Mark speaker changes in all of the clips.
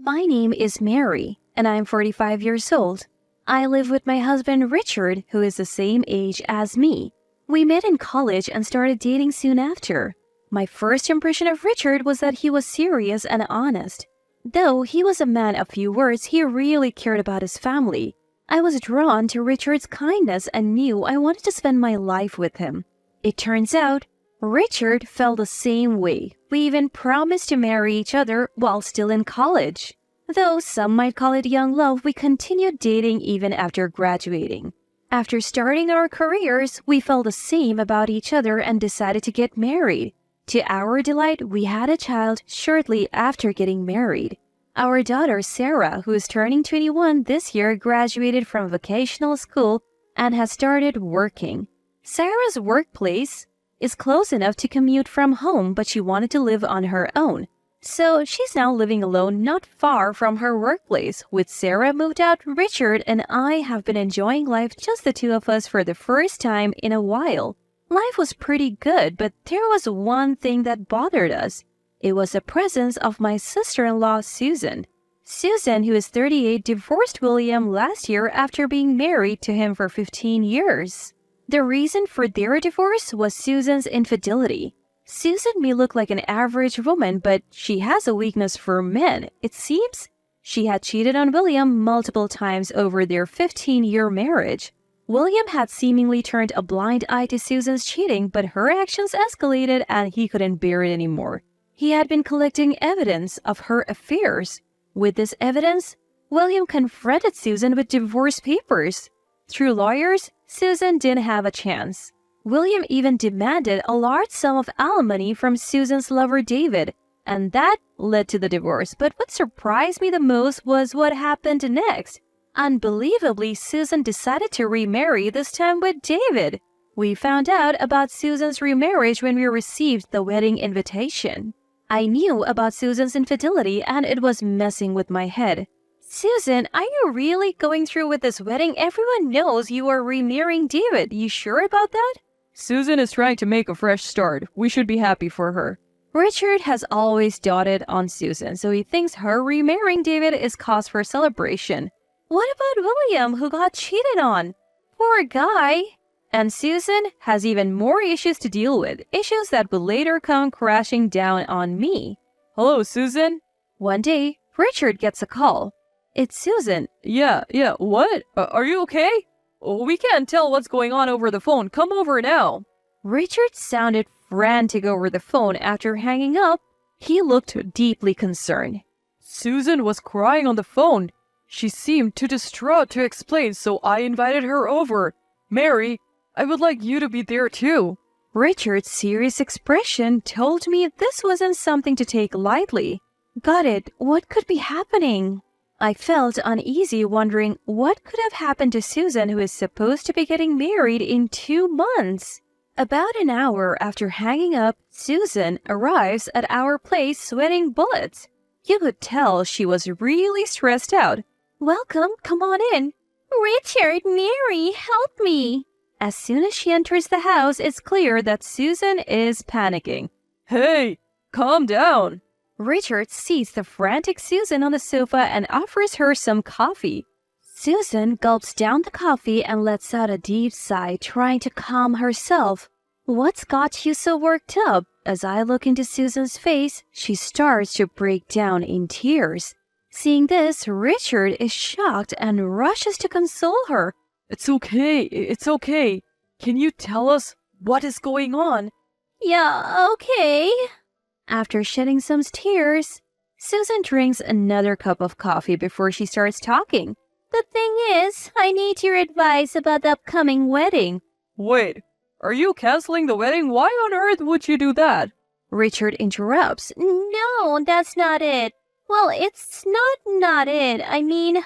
Speaker 1: My name is Mary, and I'm 45 years old. I live with my husband Richard, who is the same age as me. We met in college and started dating soon after. My first impression of Richard was that he was serious and honest. Though he was a man of few words, he really cared about his family. I was drawn to Richard's kindness and knew I wanted to spend my life with him. It turns out, Richard felt the same way. We even promised to marry each other while still in college. Though some might call it young love, we continued dating even after graduating. After starting our careers, we felt the same about each other and decided to get married. To our delight, we had a child shortly after getting married. Our daughter Sarah, who is turning 21 this year, graduated from vocational school and has started working. Sarah's workplace is close enough to commute from home, but she wanted to live on her own. So she's now living alone not far from her workplace. With Sarah moved out, Richard and I have been enjoying life, just the two of us, for the first time in a while. Life was pretty good, but there was one thing that bothered us. It was the presence of my sister-in-law, Susan. Susan, who is 38, divorced William last year after being married to him for 15 years. The reason for their divorce was Susan's infidelity. Susan may look like an average woman, but she has a weakness for men. It seems she had cheated on William multiple times over their 15-year marriage. William had seemingly turned a blind eye to Susan's cheating, but her actions escalated and he couldn't bear it anymore. He had been collecting evidence of her affairs. With this evidence, William confronted Susan with divorce papers. Through lawyers, Susan didn't have a chance. William even demanded a large sum of alimony from Susan's lover David, and that led to the divorce. But what surprised me the most was what happened next. Unbelievably, Susan decided to remarry, this time with David. We found out about Susan's remarriage when we received the wedding invitation. I knew about Susan's infidelity and it was messing with my head. Susan, are you really going through with this wedding? Everyone knows you are remarrying David. You sure about that?
Speaker 2: Susan is trying to make a fresh start. We should be happy for her.
Speaker 1: Richard has always doted on Susan, so he thinks her remarrying David is cause for celebration. What about William, who got cheated on? Poor guy. And Susan has even more issues to deal with, issues that will later come crashing down on me.
Speaker 2: Hello, Susan?
Speaker 1: One day, Richard gets a call. It's Susan.
Speaker 2: Yeah, what? Are you okay? We can't tell what's going on over the phone. Come over now.
Speaker 1: Richard sounded frantic over the phone. After hanging up, he looked deeply concerned.
Speaker 2: Susan was crying on the phone. She seemed too distraught to explain, so I invited her over. Mary, I would like you to be there too.
Speaker 1: Richard's serious expression told me this wasn't something to take lightly. Got it. What could be happening? I felt uneasy, wondering what could have happened to Susan, who is supposed to be getting married in 2 months. About an hour after hanging up, Susan arrives at our place sweating bullets. You could tell she was really stressed out. Welcome, come on in. Richard, Mary, help me. As soon as she enters the house, it's clear that Susan is panicking.
Speaker 2: Hey, calm down.
Speaker 1: Richard sees the frantic Susan on the sofa and offers her some coffee. Susan gulps down the coffee and lets out a deep sigh, trying to calm herself. What's got you so worked up? As I look into Susan's face, she starts to break down in tears. Seeing this, Richard is shocked and rushes to console her.
Speaker 2: It's okay. Can you tell us what is going on?
Speaker 1: Yeah, okay. After shedding some tears, Susan drinks another cup of coffee before she starts talking. The thing is, I need your advice about the upcoming wedding.
Speaker 2: Wait, are you canceling the wedding? Why on earth would you do that?
Speaker 1: Richard interrupts. No, that's not it. Well, it's not it. I mean,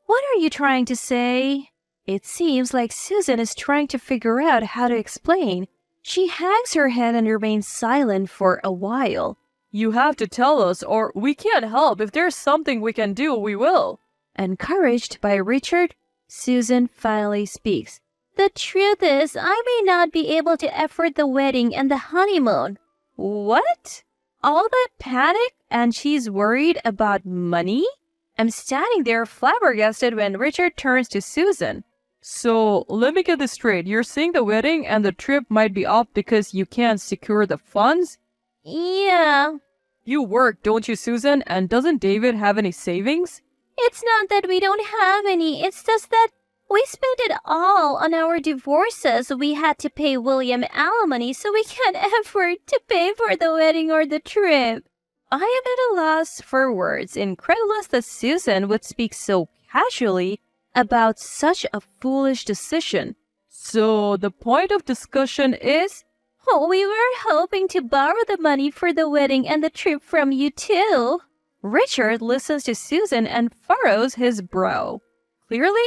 Speaker 1: what are you trying to say? It seems like Susan is trying to figure out how to explain. She hangs her head and remains silent for a while.
Speaker 2: You have to tell us, or we can't help. If there's something we can do, we will.
Speaker 1: Encouraged by Richard, Susan finally speaks. The truth is, I may not be able to afford the wedding and the honeymoon. What? All that panic and she's worried about money? I'm standing there flabbergasted when Richard turns to Susan.
Speaker 2: So, let me get this straight. You're saying the wedding and the trip might be off because you can't secure the funds?
Speaker 1: Yeah.
Speaker 2: You work, don't you, Susan? And doesn't David have any savings?
Speaker 1: It's not that we don't have any. It's just that we spent it all on our divorces. We had to pay William alimony, so we can't afford to pay for the wedding or the trip. I am at a loss for words, incredulous that Susan would speak so casually about such a foolish decision.
Speaker 2: So, the point of discussion is?
Speaker 1: Oh, we were hoping to borrow the money for the wedding and the trip from you too. Richard listens to Susan and furrows his brow. Clearly,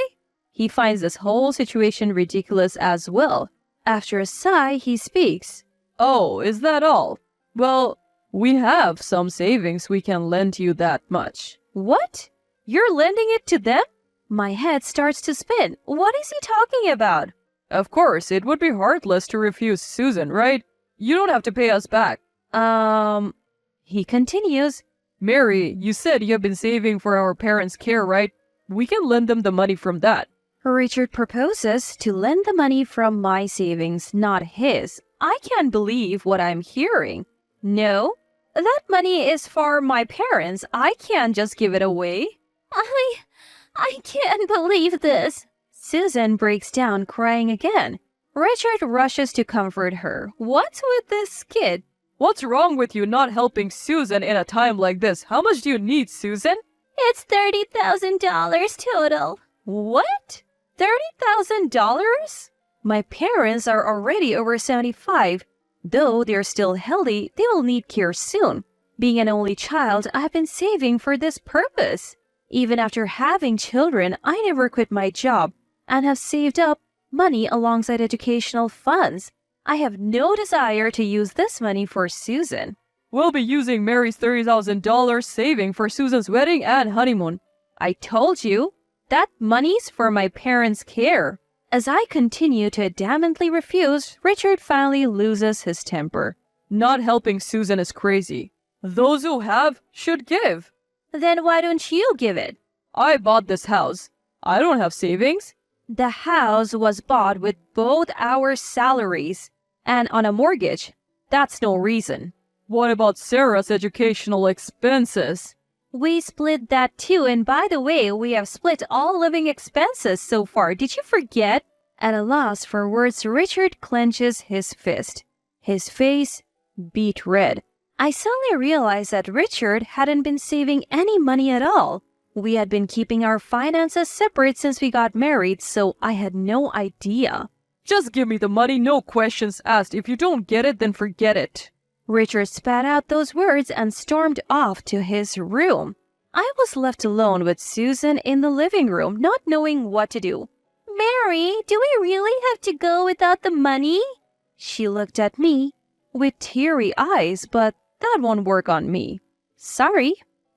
Speaker 1: he finds this whole situation ridiculous as well. After a sigh, he speaks.
Speaker 2: Oh, is that all? Well, we have some savings. We can lend you that much.
Speaker 1: What? You're lending it to them? My head starts to spin. What is he talking about?
Speaker 2: Of course, it would be heartless to refuse Susan, right? You don't have to pay us back.
Speaker 1: He continues.
Speaker 2: Mary, you said you have been saving for our parents' care, right? We can lend them the money from that.
Speaker 1: Richard proposes to lend the money from my savings, not his. I can't believe what I'm hearing. No, that money is for my parents. I can't just give it away. I can't believe this. Susan breaks down, crying again. Richard rushes to comfort her. What's with this kid?
Speaker 2: What's wrong with you not helping Susan in a time like this? How much do you need, Susan?
Speaker 1: It's $30,000 total. What? $30,000? My parents are already over 75. Though they're still healthy, they will need care soon. Being an only child, I've been saving for this purpose. Even after having children, I never quit my job and have saved up money alongside educational funds. I have no desire to use this money for Susan.
Speaker 2: We'll be using Mary's $30,000 saving for Susan's wedding and honeymoon.
Speaker 1: I told you, that money's for my parents' care. As I continue to adamantly refuse, Richard finally loses his temper.
Speaker 2: Not helping Susan is crazy. Those who have should give.
Speaker 1: Then why don't you give it?
Speaker 2: I bought this house. I don't have savings.
Speaker 1: The house was bought with both our salaries and on a mortgage. That's no reason.
Speaker 2: What about Sarah's educational expenses?
Speaker 1: We split that too, and by the way, we have split all living expenses so far. Did you forget? At a loss for words, Richard clenches his fist. His face beat red. I suddenly realized that Richard hadn't been saving any money at all. We had been keeping our finances separate since we got married, so I had no idea.
Speaker 2: Just give me the money, no questions asked. If you don't get it, then forget it.
Speaker 1: Richard spat out those words and stormed off to his room. I was left alone with Susan in the living room, not knowing what to do. Mary, do we really have to go without the money? She looked at me with teary eyes, but that won't work on me. Sorry,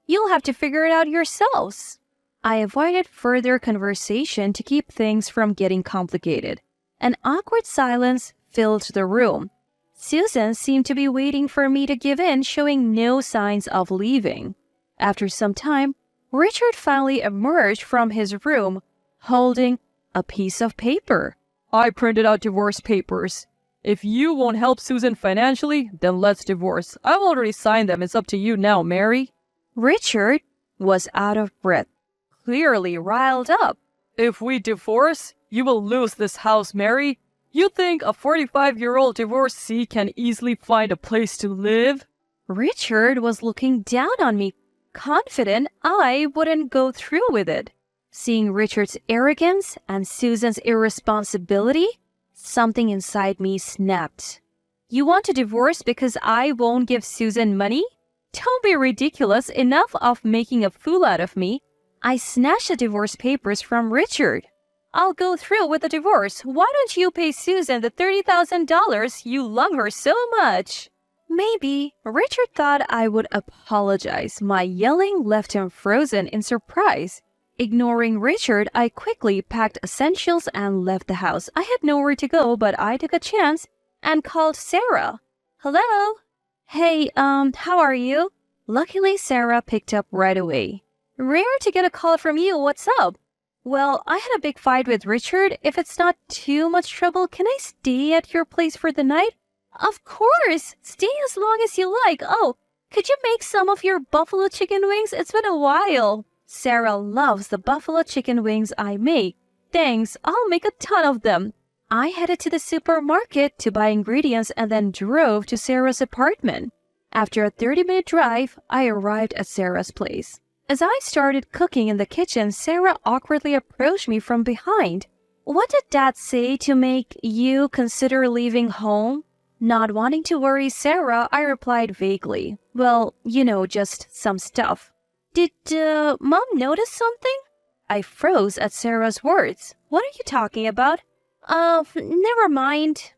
Speaker 1: you'll have to figure it out yourselves. I avoided further conversation to keep things from getting complicated. An awkward silence filled the room. Susan seemed to be waiting for me to give in, showing no signs of leaving. After some time, Richard finally emerged from his room, holding a piece of paper.
Speaker 2: I printed out divorce papers. If you won't help Susan financially, then let's divorce. I've already signed them. It's up to you now, Mary.
Speaker 1: Richard was out of breath, clearly riled up.
Speaker 2: If we divorce, you will lose this house, Mary. You think a 45-year-old divorcee can easily find a place to live?
Speaker 1: Richard was looking down on me, confident I wouldn't go through with it. Seeing Richard's arrogance and Susan's irresponsibility, something inside me snapped. You want to divorce because I won't give Susan money? Don't be ridiculous. Enough of making a fool out of me. I snatched the divorce papers from Richard. I'll go through with the divorce. Why don't you pay Susan the $30,000? You love her so much. Maybe Richard thought I would apologize. My yelling left him frozen in surprise. Ignoring Richard, I quickly packed essentials and left the house. I had nowhere to go, but I took a chance and called Sarah. Hello? Hey, how are you? Luckily, Sarah picked up right away. Rare to get a call from you. What's up? Well, I had a big fight with Richard. If it's not too much trouble, can I stay at your place for the night? Of course! Stay as long as you like. Oh, could you make some of your buffalo chicken wings? It's been a while. Sarah loves the buffalo chicken wings I make. Thanks, I'll make a ton of them. I headed to the supermarket to buy ingredients and then drove to Sarah's apartment. After a 30-minute drive, I arrived at Sarah's place. As I started cooking in the kitchen, Sarah awkwardly approached me from behind. What did Dad say to make you consider leaving home? Not wanting to worry Sarah, I replied vaguely. Well, just some stuff. Did Mom notice something? I froze at Sarah's words. What are you talking about? Never mind.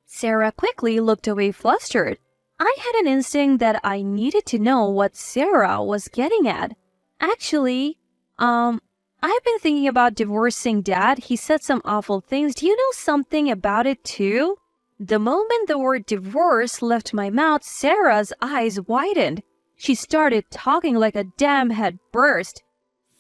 Speaker 1: Sarah quickly looked away flustered. I had an instinct that I needed to know what Sarah was getting at. Actually, I've been thinking about divorcing Dad. He said some awful things. Do you know something about it too? The moment the word divorce left my mouth, Sarah's eyes widened. She started talking like a dam had burst.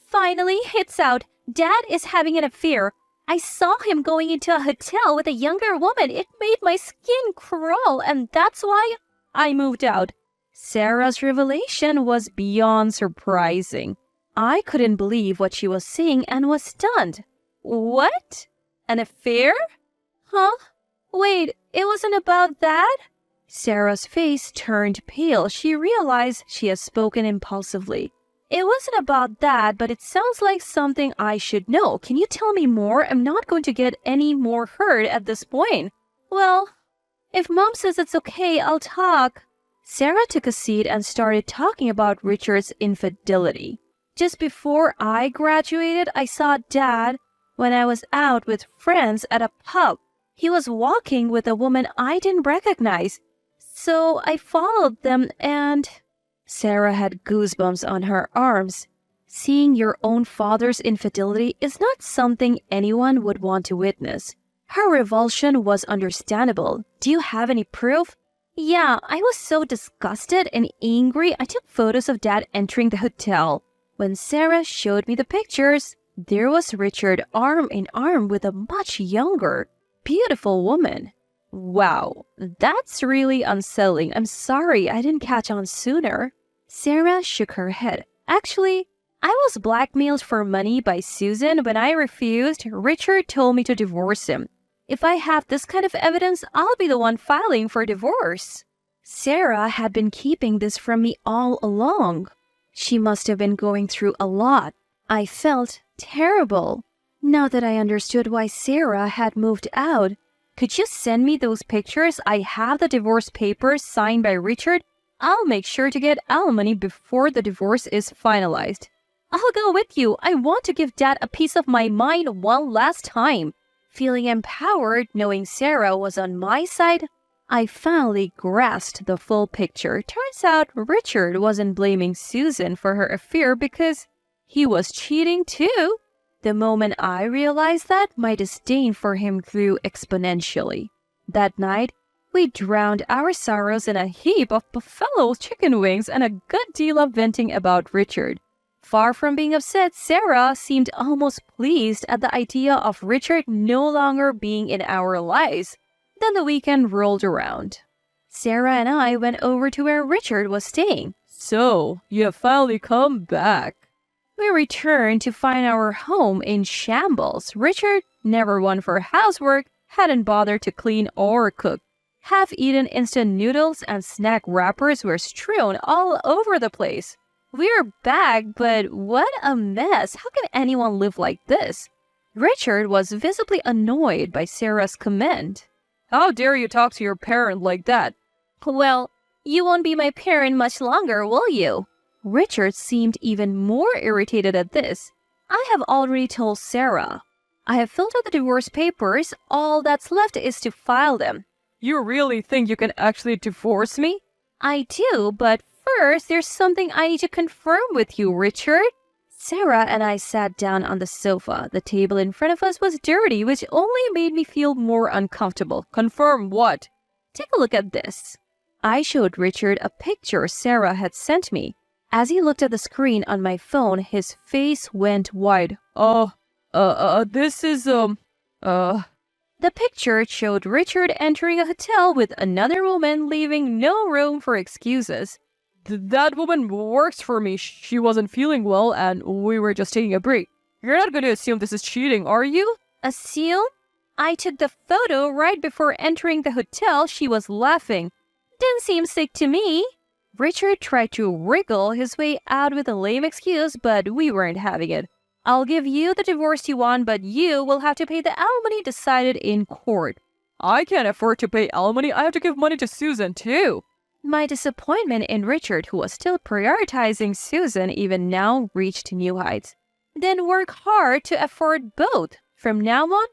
Speaker 1: Finally, it's out. Dad is having an affair. I saw him going into a hotel with a younger woman. It made my skin crawl, and that's why I moved out. Sarah's revelation was beyond surprising. I couldn't believe what she was saying and was stunned. What? An affair? Huh? Wait, it wasn't about that? Sarah's face turned pale. She realized she had spoken impulsively. It wasn't about that, but it sounds like something I should know. Can you tell me more? I'm not going to get any more hurt at this point. Well, if Mom says it's okay, I'll talk. Sarah took a seat and started talking about Richard's infidelity. Just before I graduated, I saw Dad when I was out with friends at a pub. He was walking with a woman I didn't recognize. So I followed them and... Sarah had goosebumps on her arms. Seeing your own father's infidelity is not something anyone would want to witness. Her revulsion was understandable. Do you have any proof? Yeah, I was so disgusted and angry I took photos of Dad entering the hotel. When Sarah showed me the pictures, there was Richard arm in arm with a much younger, beautiful woman. Wow, that's really unsettling. I'm sorry I didn't catch on sooner. Sarah shook her head. Actually, I was blackmailed for money by Susan. When I refused, Richard told me to divorce him. If I have this kind of evidence, I'll be the one filing for divorce. Sarah had been keeping this from me all along. She must have been going through a lot. I felt terrible. Now that I understood why Sarah had moved out, could you send me those pictures? I have the divorce papers signed by Richard. I'll make sure to get alimony before the divorce is finalized. I'll go with you. I want to give Dad a piece of my mind one last time. Feeling empowered, knowing Sarah was on my side, I finally grasped the full picture. Turns out Richard wasn't blaming Susan for her affair because he was cheating too. The moment I realized that, my disdain for him grew exponentially. That night, we drowned our sorrows in a heap of buffalo chicken wings and a good deal of venting about Richard. Far from being upset, Sarah seemed almost pleased at the idea of Richard no longer being in our lives. Then the weekend rolled around. Sarah and I went over to where Richard was staying.
Speaker 2: So, you have finally come back.
Speaker 1: We returned to find our home in shambles. Richard, never one for housework, hadn't bothered to clean or cook. Half-eaten instant noodles and snack wrappers were strewn all over the place. We were back, but what a mess. How can anyone live like this? Richard was visibly annoyed by Sarah's comment.
Speaker 2: How dare you talk to your parent like that?
Speaker 1: Well, you won't be my parent much longer, will you? Richard seemed even more irritated at this. I have already told Sarah. I have filled out the divorce papers. All that's left is to file them.
Speaker 2: You really think you can actually divorce me?
Speaker 1: I do, but first there's something I need to confirm with you, Richard. Sarah and I sat down on the sofa. The table in front of us was dirty, which only made me feel more uncomfortable.
Speaker 2: Confirm what?
Speaker 1: Take a look at this. I showed Richard a picture Sarah had sent me. As he looked at the screen on my phone, his face went wide.
Speaker 2: This is,
Speaker 1: The picture showed Richard entering a hotel with another woman, leaving no room for excuses.
Speaker 2: That woman works for me. She wasn't feeling well and we were just taking a break. You're not going to assume this is cheating, are you?
Speaker 1: Assume? I took the photo right before entering the hotel. She was laughing. Didn't seem sick to me. Richard tried to wriggle his way out with a lame excuse, but we weren't having it. I'll give you the divorce you want, but you will have to pay the alimony decided in court.
Speaker 2: I can't afford to pay alimony. I have to give money to Susan, too.
Speaker 1: My disappointment in Richard, who was still prioritizing Susan, even now reached new heights. Then work hard to afford both. From now on,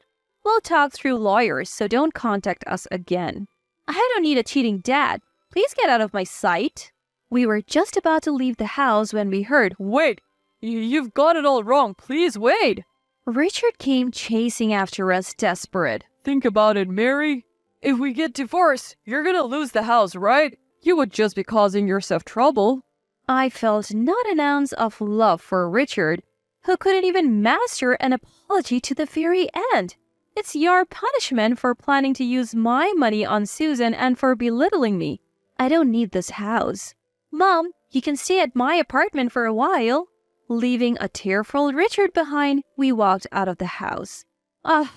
Speaker 1: we'll talk through lawyers, so don't contact us again. I don't need a cheating dad. Please get out of my sight. We were just about to leave the house when we heard,
Speaker 2: Wait, you've got it all wrong. Please wait.
Speaker 1: Richard came chasing after us, desperate.
Speaker 2: Think about it, Mary. If we get divorced, you're gonna lose the house, right? You would just be causing yourself trouble.
Speaker 1: I felt not an ounce of love for Richard, who couldn't even master an apology to the very end. It's your punishment for planning to use my money on Susan and for belittling me. I don't need this house. Mom, you can stay at my apartment for a while. Leaving a tearful Richard behind, we walked out of the house.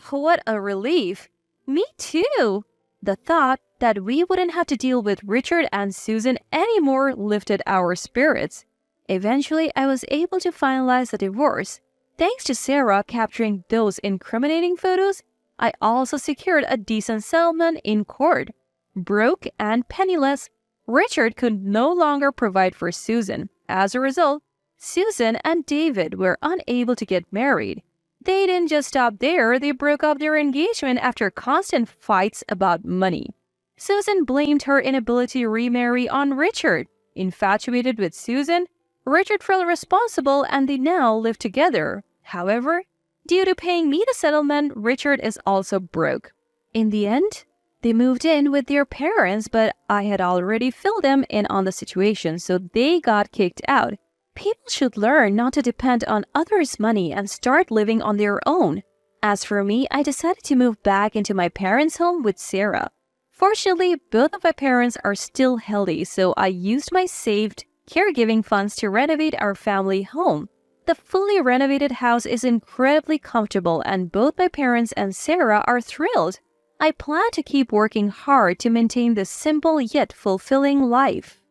Speaker 1: What a relief. Me too. The thought that we wouldn't have to deal with Richard and Susan anymore lifted our spirits. Eventually, I was able to finalize the divorce. Thanks to Sarah capturing those incriminating photos, I also secured a decent settlement in court. Broke and penniless, Richard could no longer provide for Susan. As a result, Susan and David were unable to get married. They didn't just stop there, they broke up their engagement after constant fights about money. Susan blamed her inability to remarry on Richard. Infatuated with Susan, Richard felt responsible and they now live together. However, due to paying me the settlement, Richard is also broke. In the end, they moved in with their parents, but I had already filled them in on the situation, so they got kicked out. People should learn not to depend on others' money and start living on their own. As for me, I decided to move back into my parents' home with Sarah. Fortunately, both of my parents are still healthy, so I used my saved caregiving funds to renovate our family home. The fully renovated house is incredibly comfortable and both my parents and Sarah are thrilled. I plan to keep working hard to maintain this simple yet fulfilling life.